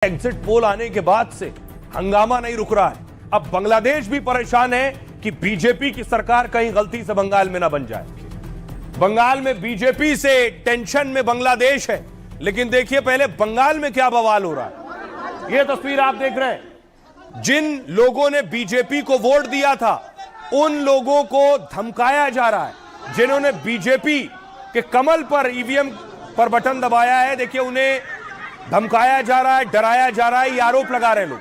Exit poll आने के बाद से हंगामा नहीं रुक रहा है। अब बांग्लादेश भी परेशान है कि बीजेपी की सरकार कहीं गलती से बंगाल में ना बन जाए। बंगाल में बीजेपी से टेंशन में बांग्लादेश है, लेकिन देखिए पहले बंगाल में क्या बवाल हो रहा है। यह तस्वीर आप देख रहे हैं, जिन लोगों ने बीजेपी को वोट दिया था उन लोगों को धमकाया जा रहा है। जिन्होंने बीजेपी के कमल पर ईवीएम पर बटन दबाया है, देखिए उन्हें धमकाया जा रहा है, डराया जा रहा है, ये आरोप लगा रहे लोग।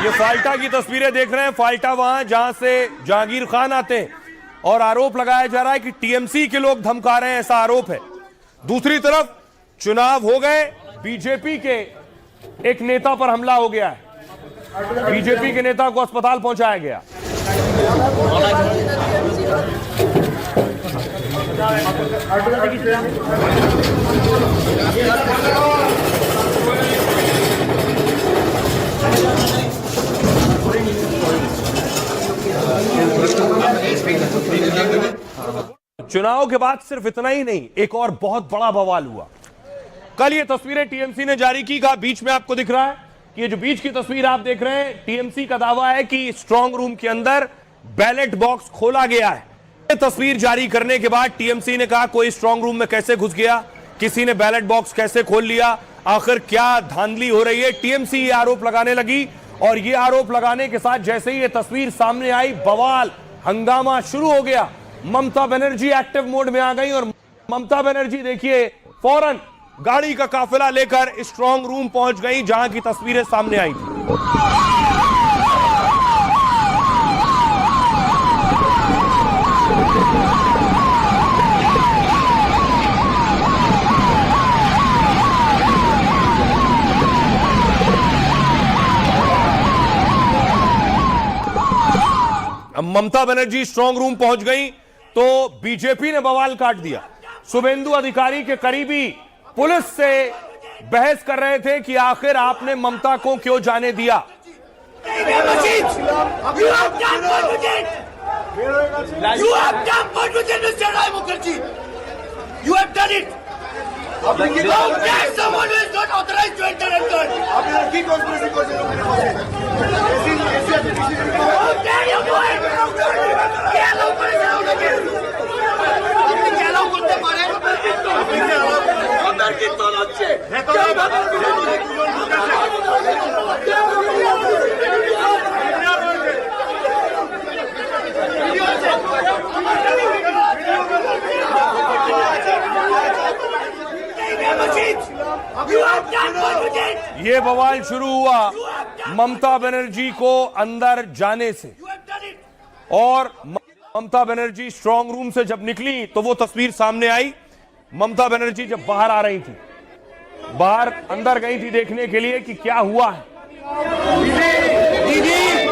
ये फाल्टा की तस्वीरें देख रहे हैं। फाल्टा वहां जहां से जहांगीर खान आते हैं और आरोप लगाया जा रहा है कि टीएमसी के लोग धमका रहे हैं, ऐसा आरोप है। दूसरी तरफ चुनाव हो गए, बीजेपी के एक नेता पर हमला हो गया है, बीजेपी के नेता को अस्पताल पहुंचाया गया। चुनाव के बाद सिर्फ इतना ही नहीं, एक और बहुत बड़ा बवाल हुआ। कल ये तस्वीरें टीएमसी ने जारी की। बीच में आपको दिख रहा है कि ये जो बीच की तस्वीर आप देख रहे हैं, टीएमसी का दावा है कि स्ट्रांग रूम के अंदर बैलेट बॉक्स खोला गया है। ये तस्वीर जारी करने के बाद टीएमसी ने कहा कोई स्ट्रांग रूम में कैसे घुस गया, किसी ने बैलेट बॉक्स कैसे खोल लिया, आखिर क्या धांधली हो रही है। टीएमसी ये आरोप लगाने लगी और ये आरोप लगाने के साथ जैसे ही ये तस्वीर सामने आई, बवाल हंगामा शुरू हो गया। ममता बनर्जी एक्टिव मोड में आ गई और ममता बनर्जी देखिए फौरन गाड़ी का काफिला लेकर स्ट्रांग रूम पहुंच गई जहां की तस्वीरें सामने आई थी। अब ममता बनर्जी स्ट्रांग रूम पहुंच गई तो बीजेपी ने बवाल काट दिया। शुभेंदु अधिकारी के करीबी पुलिस से बहस कर रहे थे कि आखिर आपने ममता को क्यों जाने दिया। ये बवाल शुरू हुआ ममता बनर्जी को अंदर जाने से, और ममता बनर्जी स्ट्रांग रूम से जब निकली तो वो तस्वीर सामने आई। ममता बनर्जी जब बाहर आ रही थी, बाहर अंदर गई थी देखने के लिए कि क्या हुआ है। दीदी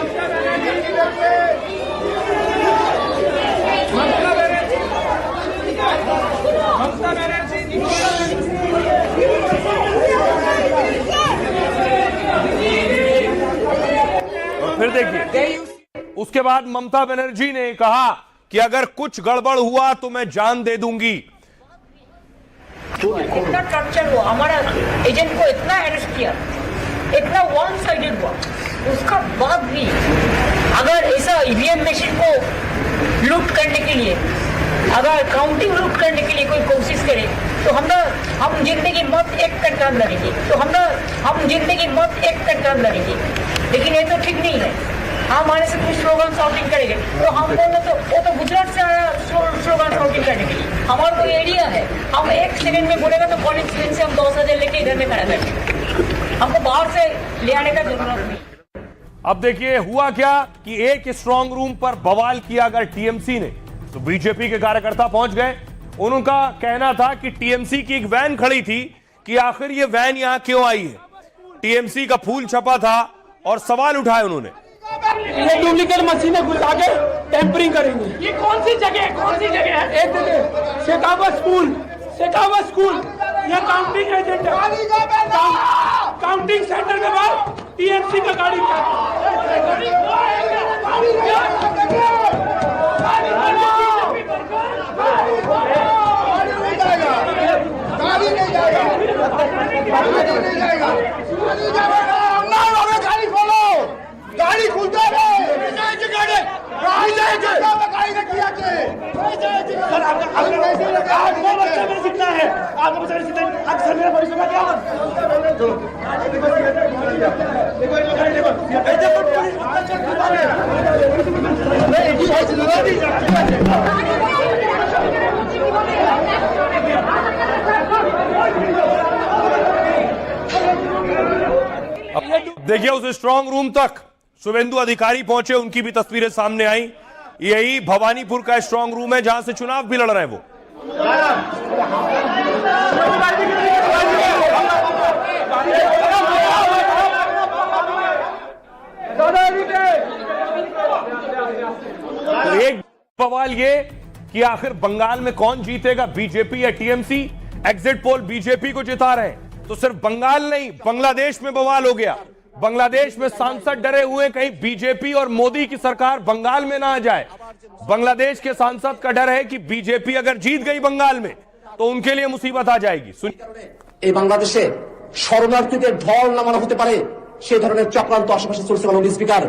और फिर देखिए उसके बाद ममता बनर्जी ने कहा कि अगर कुछ गड़बड़ हुआ तो मैं जान दे दूंगी। इतना टॉर्चर हुआ, हमारा एजेंट को इतना अरेस्ट किया, इतना वन साइडेड हुआ, उसका बाद भी अगर ऐसा ईवीएम मशीन को लूट करने के लिए, अगर काउंटिंग लूट करने के लिए कोई कोशिश करे तो हम जिंदगी मौत एक का टर्म लड़ेंगे, तो हम जिंदगी मौत एक का टर्म लड़ेंगे। लेकिन ये तो ठीक नहीं है। हमारे से कुछ स्लोगन शॉटिंग करेंगे तो हम बोले तो वो तो गुजरात से आया स्लोगन शॉटिंग करने के लिए। हमारा कोई एरिया है, हम एक सेकंड में बोलेगा तो कॉलेज से हम 10,000 लेके इधर में खड़ा बैठे, हमको बाहर से ले आने का जरूरत नहीं। अब देखिए हुआ क्या कि एक स्ट्रांग रूम पर बवाल किया अगर टीएमसी ने, तो बीजेपी के कार्यकर्ता पहुंच गए। उनका कहना था कि टीएमसी की एक वैन खड़ी थी कि आखिर ये वैन यहां क्यों आई है। टीएमसी का फूल छपा था और सवाल उठाए उन्होंने। ये डुप्लीकेट मशीनें घुसा के टेम्परिंग करेंगे। ये कौन सी जगह है, कौन सी जगह है? एक जगह शेखावत स्कूल ये काउंटिंग एजेंट है। काउंटिंग सेंटर के बाद टीएमसी का गाड़ी गाड़ी खुलता है देखिए उस स्ट्रांग रूम तक शुभेंदु अधिकारी पहुंचे, उनकी भी तस्वीरें सामने आई। यही भवानीपुर का स्ट्रांग रूम है जहां से चुनाव भी लड़ रहे हैं वो। तो एक सवाल ये कि आखिर बंगाल में कौन जीतेगा, बीजेपी या टीएमसी? एग्जिट पोल बीजेपी को जिता रहे हैं। तो सिर्फ बंगाल नहीं, बांग्लादेश में बवाल हो गया। बांग्लादेश में सांसद डरे हुए कहीं बीजेपी और मोदी की सरकार बंगाल में ना आ जाए। बांग्लादेश के सांसद का डर है कि बीजेपी अगर जीत गई बंगाल में तो उनके लिए मुसीबत आ जाएगी। এই বাংলাদেশে শরণার্থীদের ঢল নামানো হতে পারে সেই ধরনের চক্রান্ত আশেপাশে চলছে। মাননীয় স্পিকার,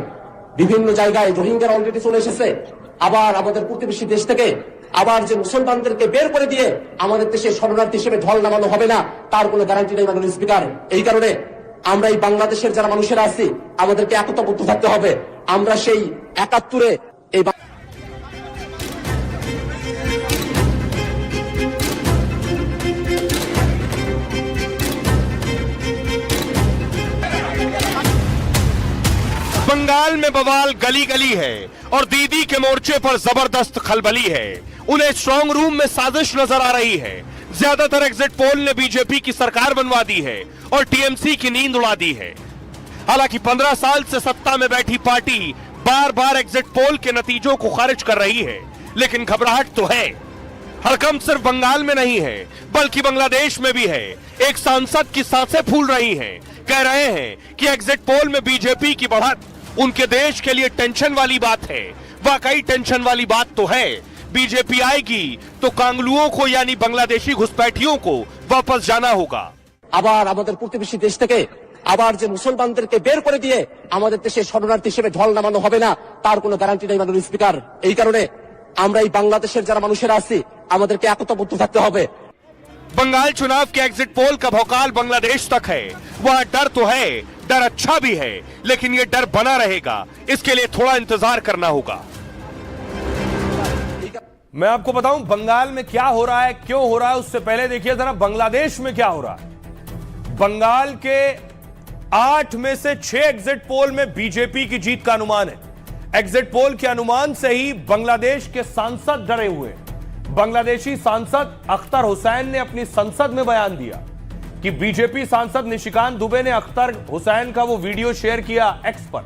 বিভিন্ন জায়গায় রোহিঙ্গারা অলরেডি চলে এসেছে। আবার আমাদের প্রতিবেশী দেশ থেকে আবার যে মুসলমানদেরকে বের করে দিয়ে আমাদের দেশে শরণার্থী হিসেবে ঢল নামানো হবে না তার কোনো গ্যারান্টি নেই মাননীয় স্পিকার। এই কারণে আমরা এই বাংলাদেশের যারা মানুষেরা আছি আমাদেরকে একতাবদ্ধ থাকতে হবে। আমরা সেই ৭১-এ এই बंगाल में बवाल गली गली है और दीदी के मोर्चे पर जबरदस्त खलबली है। उन्हें स्ट्रांग रूम में साजिश नजर आ रही है। ज्यादातर एग्जिट पोल ने बीजेपी की सरकार बनवा दी है और टीएमसी की नींद उड़ा दी है। हालांकि 15 साल से सत्ता में बैठी पार्टी बार बार एग्जिट पोल के नतीजों को खारिज कर रही है, लेकिन घबराहट तो है। हड़कंप सिर्फ बंगाल में नहीं है बल्कि बांग्लादेश में भी है। एक सांसद की सांसें फूल रही हैं, कह रहे हैं कि एग्जिट पोल में बीजेपी की बढ़त उनके देश के लिए टेंशन वाली बात है। वाकई टेंशन वाली बात तो है। बीजेपी आएगी तो कांगलुओं को यानी बांग्लादेशी घुसपैठियों को वापस जाना होगा। আবার আমাদের প্রতিবেশী দেশ থেকে আবার যে মুসলমানদেরকে বের করে দিয়ে আমাদের দেশে শরণার্থী হিসেবে ঢল নামানো হবে না তার কোনো গ্যারান্টি নেই মাননীয় স্পিকার। এই কারণে আমরা এই বাংলাদেশের যারা মানুষেরা আছি আমাদেরকে একতাবদ্ধ থাকতে হবে। बंगाल चुनाव के एग्जिट पोल का भौकाल बांग्लादेश तक है। वहां डर तो है, डर अच्छा भी है, लेकिन यह डर बना रहेगा। इसके लिए थोड़ा इंतजार करना होगा। मैं आपको बताऊं बंगाल में क्या हो रहा है, क्यों हो रहा है, उससे पहले देखिए जरा बांग्लादेश में क्या हो रहा है। बंगाल के 8 में से 6 एग्जिट पोल में बीजेपी की जीत का अनुमान है। एग्जिट पोल के अनुमान से ही बांग्लादेश के सांसद डरे हुए। बांग्लादेशी सांसद अख्तर हुसैन ने अपनी संसद में बयान दिया कि बीजेपी सांसद निशिकांत दुबे ने अख्तर हुसैन का वो वीडियो शेयर किया एक्स पर।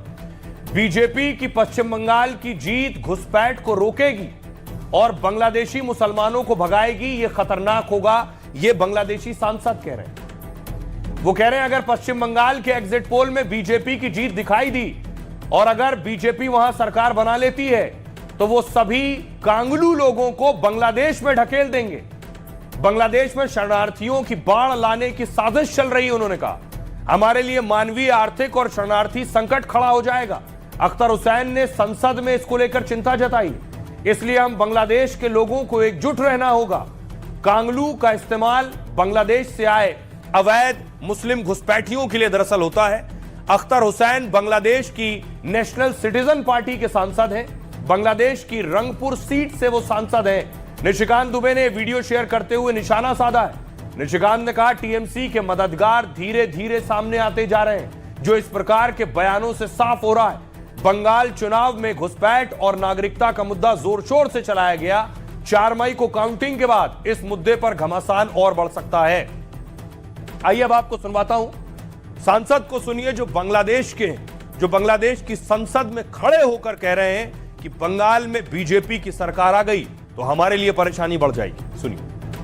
बीजेपी की पश्चिम बंगाल की जीत घुसपैठ को रोकेगी और बांग्लादेशी मुसलमानों को भगाएगी, ये खतरनाक होगा, ये बांग्लादेशी सांसद कह रहे हैं। वो कह रहे हैं अगर पश्चिम बंगाल के एग्जिट पोल में बीजेपी की जीत दिखाई दी और अगर बीजेपी वहां सरकार बना लेती है तो वो सभी कांगलू लोगों को बांग्लादेश में ढकेल देंगे। बांग्लादेश में शरणार्थियों की बाढ़ लाने की साजिश चल रही है। उन्होंने कहा हमारे लिए मानवीय, आर्थिक और शरणार्थी संकट खड़ा हो जाएगा। अख्तर हुसैन ने संसद में इसको लेकर चिंता जताई। इसलिए हम बांग्लादेश के लोगों को एकजुट रहना होगा। कांगलू का इस्तेमाल बांग्लादेश से आए अवैध मुस्लिम घुसपैठियों के लिए दरअसल होता है। अख्तर हुसैन बांग्लादेश की नेशनल सिटीजन पार्टी के सांसद हैं। बांग्लादेश की रंगपुर सीट से वो सांसद हैं। निशिकांत दुबे ने वीडियो शेयर करते हुए निशाना साधा है। निशिकांत ने कहा टीएमसी के मददगार धीरे धीरे सामने आते जा रहे हैं, जो इस प्रकार के बयानों से साफ हो रहा है। बंगाल चुनाव में घुसपैठ और नागरिकता का मुद्दा जोर शोर से चलाया गया। 4 मई को काउंटिंग के बाद इस मुद्दे पर घमासान और बढ़ सकता है। आइए अब आपको सुनवाता हूं, सांसद को सुनिए जो बांग्लादेश के, जो बांग्लादेश की संसद में खड़े होकर कह रहे हैं कि बंगाल में बीजेपी की सरकार आ गई तो हमारे लिए परेशानी बढ़ जाएगी। सुनिए।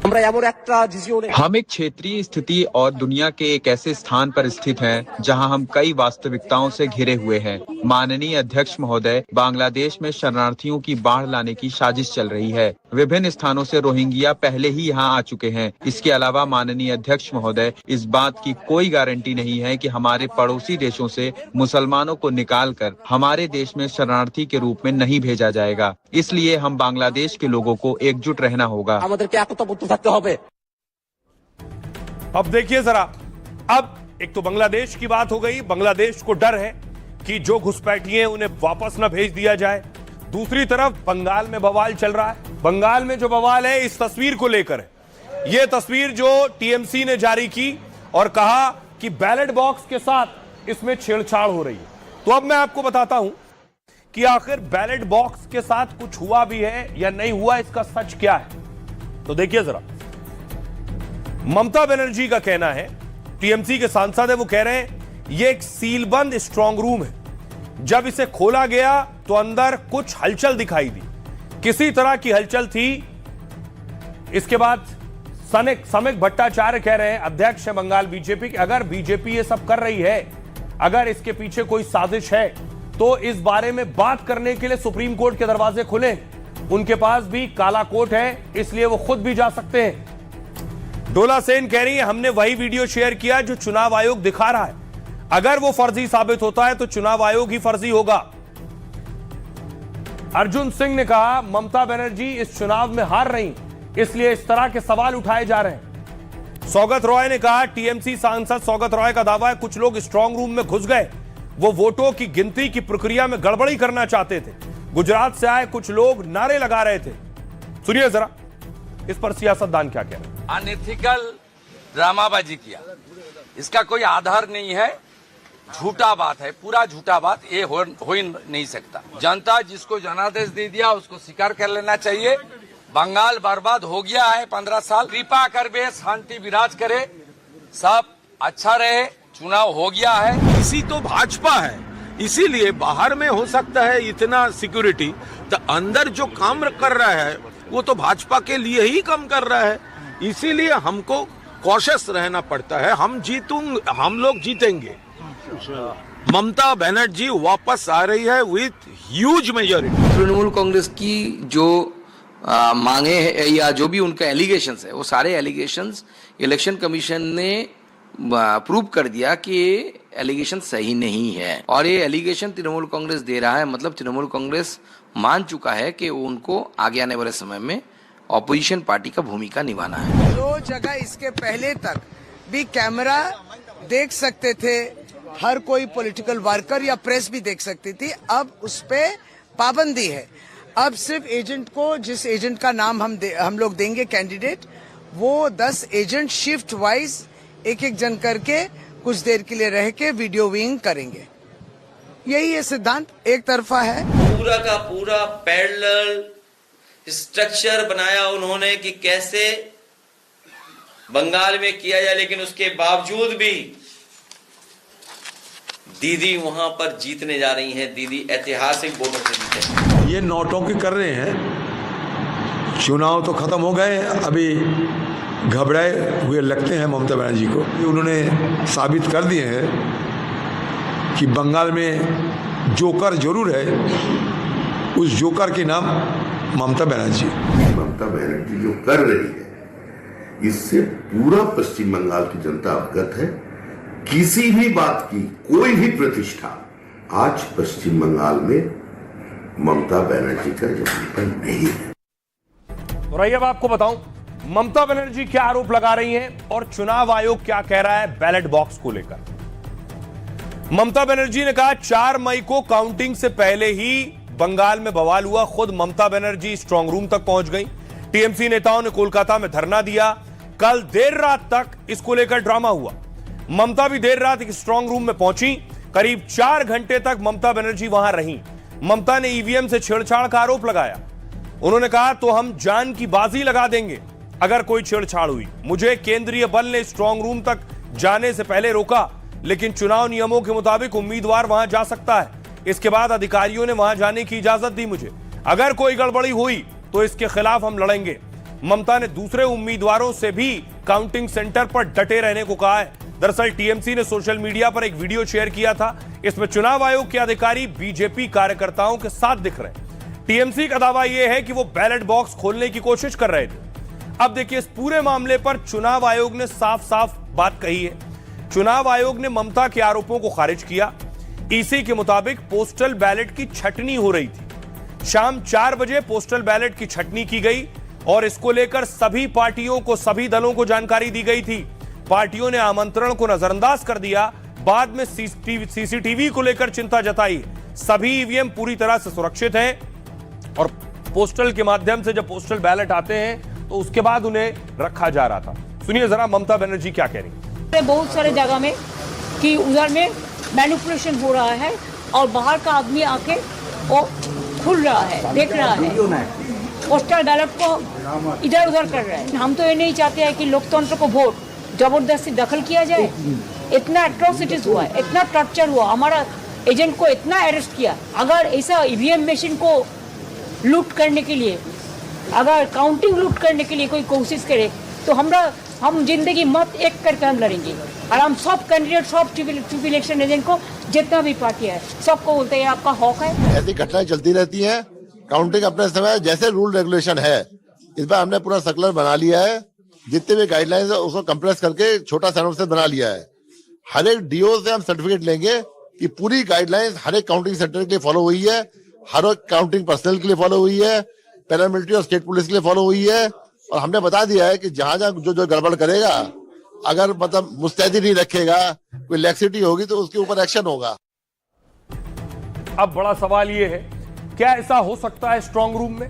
আমরা এমন একটা ডিসিশনে हम एक क्षेत्रीय स्थिति और दुनिया के एक ऐसे स्थान पर स्थित हैं जहां हम कई वास्तविकताओं से घिरे हुए हैं। माननीय अध्यक्ष महोदय, बांग्लादेश में शरणार्थियों की बाढ़ लाने की साजिश चल रही है। विभिन्न स्थानों से रोहिंग्या पहले ही यहां आ चुके हैं। इसके अलावा माननीय अध्यक्ष महोदय, इस बात की कोई गारंटी नहीं है कि हमारे पड़ोसी देशों से मुसलमानों को निकालकर हमारे देश में शरणार्थी के रूप में नहीं भेजा जाएगा। इसलिए हम बांग्लादेश के लोगों को एकजुट रहना होगा। আমাদেরকে একতাবদ্ধ থাকতে হবে। अब देखिए जरा, अब एक तो बांग्लादेश की बात हो गई। बांग्लादेश को डर है कि जो घुसपैठिए उन्हें वापस न भेज दिया जाए। दूसरी तरफ बंगाल में बवाल चल रहा है। बंगाल में जो बवाल है इस तस्वीर को लेकर है। यह तस्वीर जो टीएमसी ने जारी की और कहा कि बैलेट बॉक्स के साथ इसमें छेड़छाड़ हो रही है। तो अब मैं आपको बताता हूं कि आखिर बैलेट बॉक्स के साथ कुछ हुआ भी है या नहीं हुआ, इसका सच क्या है। तो देखिए जरा, ममता बनर्जी का कहना है, टीएमसी के सांसद है, वो कह रहे हैं ये एक सीलबंद स्ट्रांग रूम है। जब इसे खोला गया तो अंदर कुछ हलचल दिखाई दी, किसी तरह की हलचल थी। इसके बाद समिक भट्टाचार्य कह रहे हैं, अध्यक्ष है बंगाल बीजेपी के, अगर बीजेपी ये सब कर रही है, अगर इसके पीछे कोई साजिश है तो इस बारे में बात करने के लिए सुप्रीम कोर्ट के दरवाजे खुले। उनके पास भी काला कोट है, इसलिए वो खुद भी जा सकते हैं। डोला सेन कह रही है, हमने वही वीडियो शेयर किया जो चुनाव आयोग दिखा रहा है। अगर वो फर्जी साबित होता है तो चुनाव आयोग ही फर्जी होगा। अर्जुन सिंह ने कहा, ममता बनर्जी इस चुनाव में हार रही, इसलिए इस तरह के सवाल उठाए जा रहे हैं। सौगत रॉय ने कहा, टीएमसी सांसद सौगत रॉय का दावा है कुछ लोग स्ट्रांग रूम में घुस गए, वो वोटों की गिनती की प्रक्रिया में गड़बड़ी करना चाहते थे। गुजरात से आए कुछ लोग नारे लगा रहे थे। सुनिए जरा, इस पर सियासतदान क्या कह रहे हैं। अनएथिकल ड्रामाबाजी किया, इसका कोई आधार नहीं है, झूठा बात है, पूरा झूठा बात। ये हो ही नहीं सकता। जनता जिसको जनादेश दे दिया उसको स्वीकार कर लेना चाहिए। बंगाल बर्बाद हो गया है 15 साल। कृपा कर बे शांति विराज करे, सब अच्छा रहे। चुनाव हो गया है, इसी तो भाजपा है, इसीलिए बाहर में हो सकता है इतना सिक्योरिटी, तो अंदर जो काम कर रहा है वो तो भाजपा के लिए ही काम कर रहा है। इसीलिए हमको कॉशियस रहना पड़ता है। हम लोग जीतेंगे। ममता बनर्जी वापस आ रही है with huge majority. Trinamool Congress की जो मांगे है या जो भी उनका एलिगेशंस है, वो सारे एलिगेशंस इलेक्शन कमीशन ने प्रूव कर दिया कि ये एलिगेशन सही नहीं है। और ये एलिगेशन तृणमूल कांग्रेस दे रहा है, मतलब तृणमूल कांग्रेस मान चुका है कि उनको आगे आने वाले समय में ऑपोजिशन पार्टी का भूमिका निभाना है। जो जगह इसके पहले तक भी कैमरा देख सकते थे, हर कोई पॉलिटिकल वर्कर या प्रेस भी देख सकती थी, अब उस पे पाबंदी है। अब सिर्फ एजेंट को, जिस एजेंट का नाम हम लोग देंगे कैंडिडेट, वो 10 एजेंट शिफ्ट वाइज एक जन करके कुछ देर के लिए रह के वीडियो विंग करेंगे। यही ये सिद्धांत एक तरफा है। पूरा का पूरा पैरेलल स्ट्रक्चर बनाया उन्होंने कि कैसे बंगाल में किया जाए, लेकिन उसके बावजूद भी दीदी वहां पर जीतने जा रही हैं। दीदी ऐतिहासिक वोटों से जीते। ये नौटंकी कर रहे हैं। चुनाव तो खत्म हो गए, अभी घबराए हुए लगते हैं ममता बनर्जी को। उन्होंने साबित कर दिए हैं कि बंगाल में जोकर जरूर है, उस जोकर के नाम ममता बनर्जी। ममता बनर्जी जो कर रही है इससे पूरा पश्चिम बंगाल की जनता अवगत है। किसी भी बात की कोई भी प्रतिष्ठा आज पश्चिम बंगाल में ममता बनर्जी का जमीन पर नहीं है। और आइए अब आपको बताऊं ममता बनर्जी क्या आरोप लगा रही हैं और चुनाव आयोग क्या कह रहा है बैलेट बॉक्स को लेकर। ममता बनर्जी ने कहा 4 मई को काउंटिंग से पहले ही बंगाल में बवाल हुआ। खुद ममता बनर्जी स्ट्रांग रूम तक पहुंच गई। टीएमसी नेताओं ने कोलकाता में धरना दिया। कल देर रात तक इसको लेकर ड्रामा हुआ। ममता भी देर रात एक स्ट्रांग रूम में पहुंची। करीब 4 घंटे तक ममता बनर्जी वहां रही। ममता ने ईवीएम से छेड़छाड़ का आरोप लगाया। उन्होंने कहा तो हम जान की बाजी लगा देंगे अगर कोई छेड़छाड़ हुई। मुझे केंद्रीय बल ने स्ट्रांग रूम तक जाने से पहले रोका, लेकिन चुनाव नियमों के मुताबिक उम्मीदवार वहां जा सकता है। इसके बाद अधिकारियों ने वहां जाने की इजाजत दी मुझे। अगर कोई गड़बड़ी हुई तो इसके खिलाफ हम लड़ेंगे। ममता ने दूसरे उम्मीदवारों से भी काउंटिंग सेंटर पर डटे रहने को कहा है। दरअसल टीएमसी ने सोशल मीडिया पर एक वीडियो शेयर किया था। इसमें चुनाव आयोग के अधिकारी बीजेपी कार्यकर्ताओं के साथ दिख रहे हैं। टीएमसी का दावा यह है कि वो बैलेट बॉक्स खोलने की कोशिश कर रहे थे। अब देखिए, इस पूरे मामले पर चुनाव आयोग ने साफ साफ बात कही है। चुनाव आयोग ने ममता के आरोपों को खारिज किया। ईसी के मुताबिक पोस्टल बैलेट की छटनी हो रही थी। शाम 4 बजे पोस्टल बैलेट की छटनी की गई और इसको लेकर सभी पार्टियों को, सभी दलों को जानकारी दी गई थी। पार्टियों ने आमंत्रण को नजरअंदाज कर दिया। बाद में सीसीटीवी को लेकर चिंता जताई। सभी ईवीएम पूरी तरह से सुरक्षित हैं और पोस्टल के माध्यम से जब पोस्टल बैलेट आते हैं तो उसके बाद उन्हें रखा जा रहा था। सुनिए जरा ममता बनर्जी क्या कह रही है। बहुत सारे जगह में कि उधर में मैनिपुलेशन हो रहा है और बाहर का आदमी आके वो खुल रहा है, देख रहा है, पोस्टल बैलेट को इधर उधर कर रहे हैं। हम तो ये नहीं चाहते हैं कि लोकतंत्र को वोट जबरदस्ती दखल किया जाए। इतना एट्रोसिटीज हुआ है, इतना टॉर्चर हुआ, हमारा एजेंट को इतना अरेस्ट किया। अगर ऐसा ईवीएम मशीन को लूट करने के लिए, अगर काउंटिंग लूट करने के लिए कोई कोशिश करे तो हम जिंदगी मत एक करके हम लड़ेंगे। और हम सब कैंडिडेट, सब चीफ इलेक्शन एजेंट को, जितना भी पार्टी है, सबको बोलते हैं आपका हक है। ऐसी घटनाएं चलती रहती हैं। काउंटिंग अपने समय जैसे रूल रेगुलेशन है, इस बार हमने पूरा सर्कुलर बना लिया है। जितने भी गाइडलाइंस है उसको कंप्रेस करके छोटा सैनोप बना लिया है। हर एक डीओ से हम सर्टिफिकेट लेंगे कि पूरी गाइडलाइंस हर एक काउंटिंग सेंटर के लिए फॉलो हुई है, हर एक काउंटिंग पर्सनल के लिए फॉलो हुई है, पैरामिलिट्री और स्टेट पुलिस के लिए फॉलो हुई है। और हमने बता दिया है कि जहां जहां जो गड़बड़ करेगा, अगर मतलब मुस्तैदी नहीं रखेगा, कोई लैक्सिटी होगी तो उसके ऊपर एक्शन होगा। अब बड़ा सवाल यह है, क्या ऐसा हो सकता है स्ट्रांग रूम में?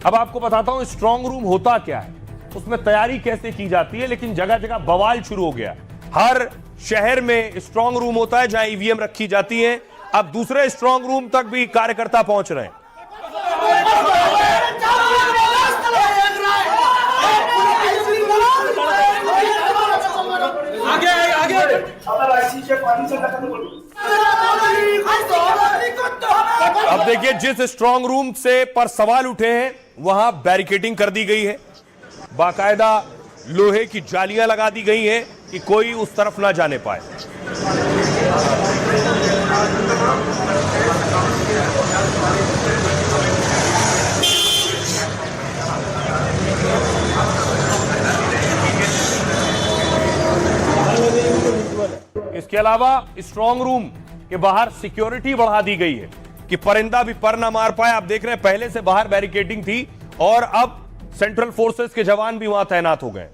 अब आपको बताता हूं स्ट्रांग रूम होता क्या है, उसमें तैयारी कैसे की जाती है। लेकिन जगह जगह बवाल शुरू हो गया। हर शहर में स्ट्रांग रूम होता है जहां ईवीएम रखी जाती है। अब दूसरे स्ट्रांग रूम तक भी कार्यकर्ता पहुंच रहे हैं। अब देखिए, जिस स्ट्रांग रूम से पर सवाल उठे हैं वहां बैरिकेडिंग कर दी गई है। बाकायदा लोहे की जालियां लगा दी गई हैं कि कोई उस तरफ ना जाने पाए। इसके अलावा स्ट्रांग रूम के बाहर सिक्योरिटी बढ़ा दी गई है कि परिंदा भी पर ना मार पाए। आप देख रहे हैं, पहले से बाहर बैरिकेडिंग थी और अब सेंट्रल फोर्सेस के जवान भी वहां तैनात हो गए।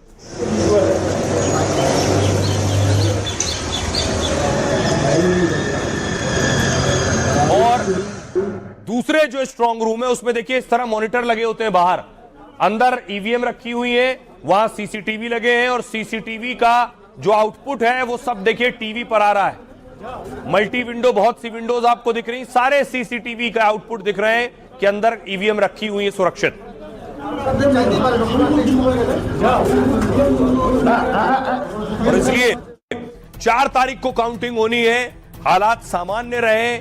और दूसरे जो स्ट्रांग रूम है उसमें देखिए इस तरह मॉनिटर लगे होते हैं बाहर। अंदर ईवीएम रखी हुई है, वहां सीसीटीवी लगे हैं और सीसीटीवी का जो आउटपुट है वो सब देखिए टीवी पर आ रहा है। मल्टी विंडो, बहुत सी विंडोज आपको दिख रही, सारे सीसीटीवी का आउटपुट दिख रहे हैं कि अंदर ईवीएम रखी हुई है सुरक्षित। और इसलिए 4 तारीख को काउंटिंग होनी है। हालात सामान्य रहे,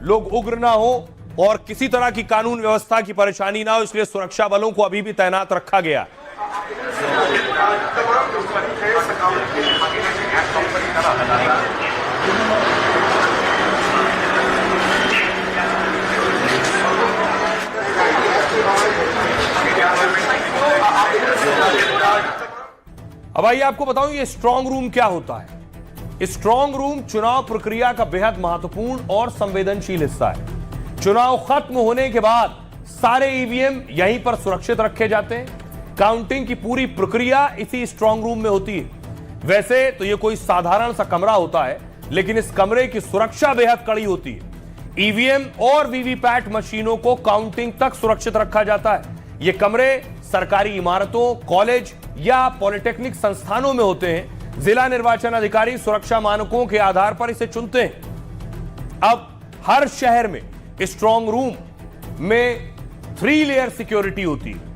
लोग उग्र ना हो और किसी तरह की कानून व्यवस्था की परेशानी ना हो, इसलिए सुरक्षा बलों को अभी भी तैनात रखा गया। अब आइए आपको बताऊं ये स्ट्रांग रूम क्या होता है। स्ट्रांग रूम चुनाव प्रक्रिया का बेहद महत्वपूर्ण और संवेदनशील हिस्सा है। चुनाव खत्म होने के बाद सारे ईवीएम यहीं पर सुरक्षित रखे जाते हैं। काउंटिंग की पूरी प्रक्रिया इसी स्ट्रांग रूम में होती है। वैसे तो ये कोई साधारण सा कमरा होता है, लेकिन इस कमरे की सुरक्षा बेहद कड़ी होती है। ईवीएम और वीवीपैट मशीनों को काउंटिंग तक सुरक्षित रखा जाता है। ये कमरे सरकारी इमारतों, कॉलेज या पॉलिटेक्निक संस्थानों में होते हैं। जिला निर्वाचन अधिकारी सुरक्षा मानकों के आधार पर इसे चुनते हैं। अब हर शहर में स्ट्रांग रूम में 3 लेयर सिक्योरिटी होती है।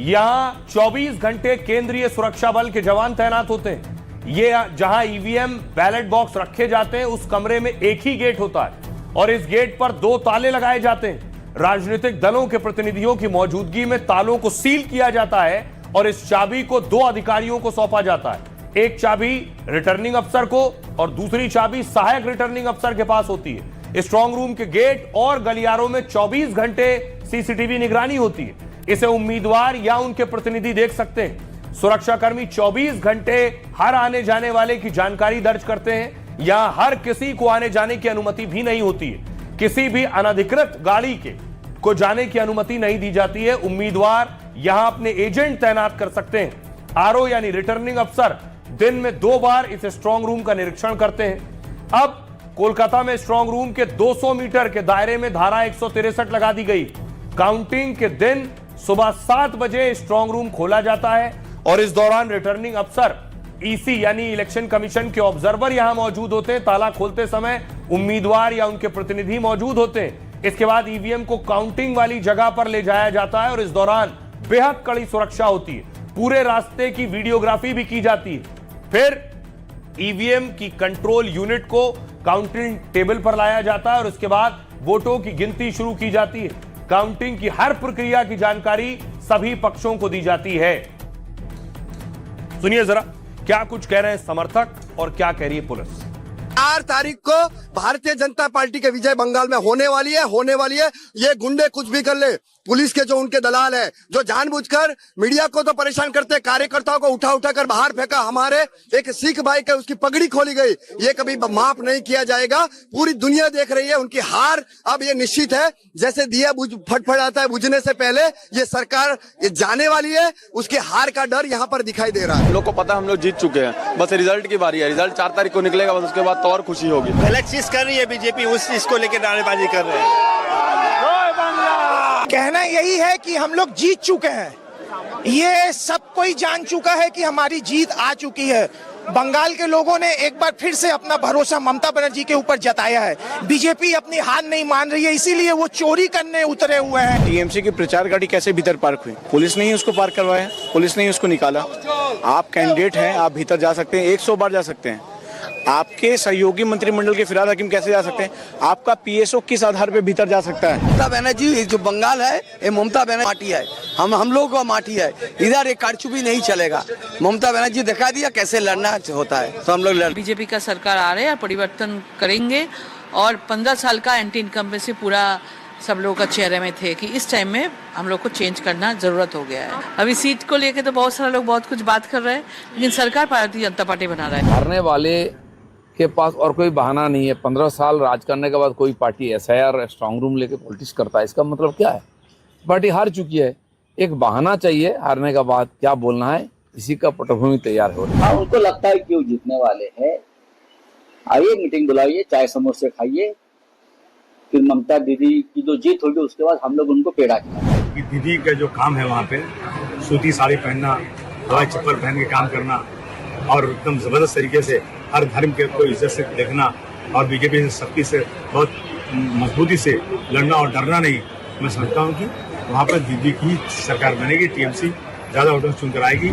यहां 24 घंटे केंद्रीय सुरक्षा बल के जवान तैनात होते हैं। ये जहां ईवीएम बैलेट बॉक्स रखे जाते हैं उस कमरे में एक ही गेट होता है और इस गेट पर 2 ताले लगाए जाते हैं। राजनीतिक दलों के प्रतिनिधियों की मौजूदगी में तालों को सील किया जाता है और इस चाबी को 2 अधिकारियों को सौंपा जाता है। एक चाबी रिटर्निंग अफसर को और दूसरी चाबी सहायक रिटर्निंग अफसर के पास होती है। स्ट्रांग रूम के गेट और गलियारों में 24 घंटे सीसीटीवी निगरानी होती है। इसे उम्मीदवार या उनके प्रतिनिधि देख सकते हैं। सुरक्षाकर्मी 24 घंटे हर आने जाने वाले की जानकारी दर्ज करते हैं। यहां हर किसी को आने जाने की अनुमति भी नहीं होती है। किसी भी अनधिकृत गाड़ी को जाने की अनुमति नहीं दी जाती है। उम्मीदवार यहां अपने एजेंट तैनात कर सकते हैं। आरओ यानी रिटर्निंग अफसर दिन में 2 बार इस स्ट्रांग रूम का निरीक्षण करते हैं। अब कोलकाता में स्ट्रांग रूम के 200 मीटर के दायरे में धारा 163 लगा दी गई। काउंटिंग के दिन सुबह 7 बजे स्ट्रांग रूम खोला जाता है और इस दौरान रिटर्निंग अफसर ईसी यानी इलेक्शन कमीशन के ऑब्जर्वर यहां मौजूद होते हैं। ताला खोलते समय उम्मीदवार या उनके प्रतिनिधि मौजूद होते हैं। इसके बाद ईवीएम को काउंटिंग वाली जगह पर ले जाया जाता है और इस दौरान बेहद कड़ी सुरक्षा होती है। पूरे रास्ते की वीडियोग्राफी भी की जाती है। फिर ईवीएम की कंट्रोल यूनिट को काउंटिंग टेबल पर लाया जाता है और उसके बाद वोटों की गिनती शुरू की जाती है। काउंटिंग की हर प्रक्रिया की जानकारी सभी पक्षों को दी जाती है। सुनिए जरा क्या कुछ कह रहे हैं समर्थक और क्या कह रही है पुलिस। 4 तारीख को भारतीय जनता पार्टी के विजय बंगाल में होने वाली है। ये गुंडे कुछ भी कर ले, पुलिस के जो उनके दलाल है, जो जानबूझकर मीडिया को तो परेशान करते, कार्यकर्ताओं को उठा कर बाहर फेंका। हमारे एक सिख भाई के उसकी पगड़ी खोली गई, ये कभी माफ नहीं किया जाएगा। पूरी दुनिया देख रही है उनकी हार। अब ये निश्चित है, जैसे दिया फटफटाता है बुझने से पहले, ये सरकार ये जाने वाली है। उसकी हार का डर यहाँ पर दिखाई दे रहा है। हम लोग को पता है हम लोग जीत चुके हैं, बस रिजल्ट की बारी है। रिजल्ट 4 तारीख को निकलेगा, बस उसके बाद तो और खुशी होगी। गलत चीज कर रही है बीजेपी, उस चीज को लेकर नारेबाजी कर रहे हैं। कहना यही है कि हम लोग जीत चुके हैं। ये सब कोई जान चुका है कि हमारी जीत आ चुकी है। बंगाल के लोगों ने एक बार फिर से अपना भरोसा ममता बनर्जी के ऊपर जताया है। बीजेपी अपनी हार नहीं मान रही है, इसीलिए वो चोरी करने उतरे हुए हैं। टीएमसी की प्रचार गाड़ी कैसे भीतर पार्क हुई? पुलिस ने ही उसको पार्क करवाया, पुलिस ने ही उसको निकाला। आप कैंडिडेट हैं, आप भीतर जा सकते हैं, 100 बार जा सकते हैं। आपके सहयोगी मंत्रिमंडल के फिराद हकीम कैसे जा सकते हैं? आपका पीएसओ किस आधार पे भीतर जा सकता है? ममता बनर्जी जो बंगाल है, ये ममता बनर्जी माटी है, हम लोगों का माटी है। इधर एक कारचुपी नहीं चलेगा। ममता बनर्जी दिखा दिया कैसे लड़ना होता है, तो हम लोग बीजेपी का सरकार आ रहे हैं, परिवर्तन करेंगे। और 15 साल का एंटी इनकम्बेंसी पूरा सब लोगों का चेहरे में थे कि इस टाइम में हम लोग को चेंज करना जरूरत हो गया है। अभी सीट को लेके तो बहुत सारे लोग बहुत कुछ बात कर रहे हैं, लेकिन सरकार भारतीय जनता पार्टी बना रहा है। हारने वाले के पास और कोई बहाना नहीं है। 15 साल राज करने के बाद कोई पार्टी एसआईआर स्ट्रांग रूम लेके पॉलिटिक्स करता है, इसका मतलब क्या है? पार्टी हार चुकी है, एक बहाना चाहिए हारने के बाद क्या बोलना है, इसी का पटभूमि तैयार हो रहा है। उनको लगता है कि वो जीतने वाले हैं, आइए मीटिंग बुलाइए, चाय समोसे खाइए, फिर ममता दीदी की जो जीत होगी उसके बाद हम लोग उनको पेड़ा खिलाएंगे। दीदी का जो काम है वहाँ पे सूती साड़ी पहनना, हवाई चप्पल पहन के काम करना और एकदम जबरदस्त तरीके से हर धर्म के को इज्जत से देखना और बीजेपी से सख्ती से बहुत मजबूती से लड़ना और डरना नहीं। मैं समझता हूँ कि वहाँ पर दीदी की सरकार बनेगी, टीएमसी ज्यादा वोटों चुनकर आएगी।